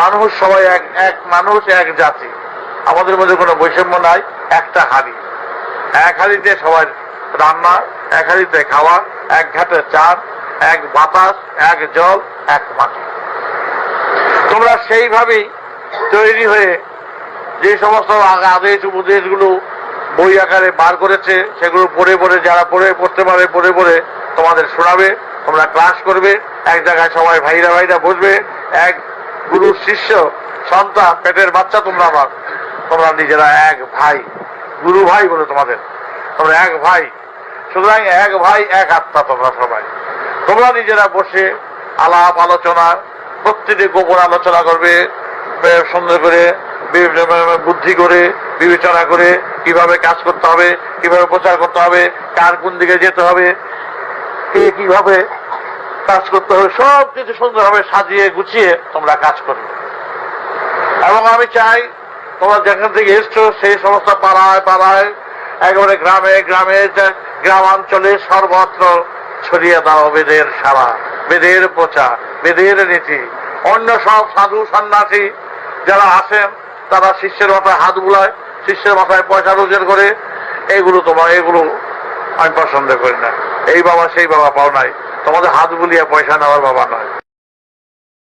মানুষ সবাই এক এক মানুষ, এক জাতি, আমাদের মধ্যে কোনো বৈষম্য নাই। একটা হাঁড়ি, এক হাঁড়িতে সবাই রান্না, এক হাঁড়িতে খাওয়া, এক ঘাটে চাঁদ, এক বাতাস, এক জল, এক মাটি। তোমরা সেইভাবেই তৈরি হয়ে যে সমস্ত আদেশ উপদেশগুলো বই আকারে বার করেছে সেগুলো পড়ে পড়ে, যারা পড়তে পারে পড়ে তোমাদের শোনাবে, তোমরা ক্লাস করবে, এক জায়গায় সবাই ভাইরা ভাইরা বসবে, এক গুরুর শিষ্য সন্তান, পেটের বাচ্চা তোমরা আমার, তোমরা নিজেরা এক ভাই, গুরু ভাই বলে তোমাদের, তোমরা এক ভাই। সুতরাং এক ভাই এক আত্মা তোমরা সবাই। তোমরা নিজেরা বসে আলাপ আলোচনা, প্রত্যেকটি গোপন আলোচনা করবে, সুন্দর করে বুদ্ধি করে বিবেচনা করে কিভাবে কাজ করতে হবে, কিভাবে প্রচার করতে হবে, কার কোন দিকে যেতে হবে, কে কিভাবে কাজ করতে হবে, সব কিছু সুন্দরভাবে সাজিয়ে গুছিয়ে তোমরা কাজ করবে। এবং আমি চাই তোমরা যেখান থেকে এসছো সেই সমস্ত পাড়ায় পাড়ায়, একেবারে গ্রামে গ্রামে, গ্রামাঞ্চলে সর্বত্র ছড়িয়ে দাও বেদের সারা, বেদের প্রচার, বেদের নীতি। অন্য সব সাধু সন্ন্যাসী যারা আসেন তারা শিষ্যের মাথায় হাত বুলায়, শিষ্যের মাথায় পয়সা রোজগার করে, এগুলো আমি পছন্দ করি না। এই বাবা সেই বাবা পাও নাই, তোমাদের হাত বুলিয়ে পয়সা নেওয়ার বাবা নয়।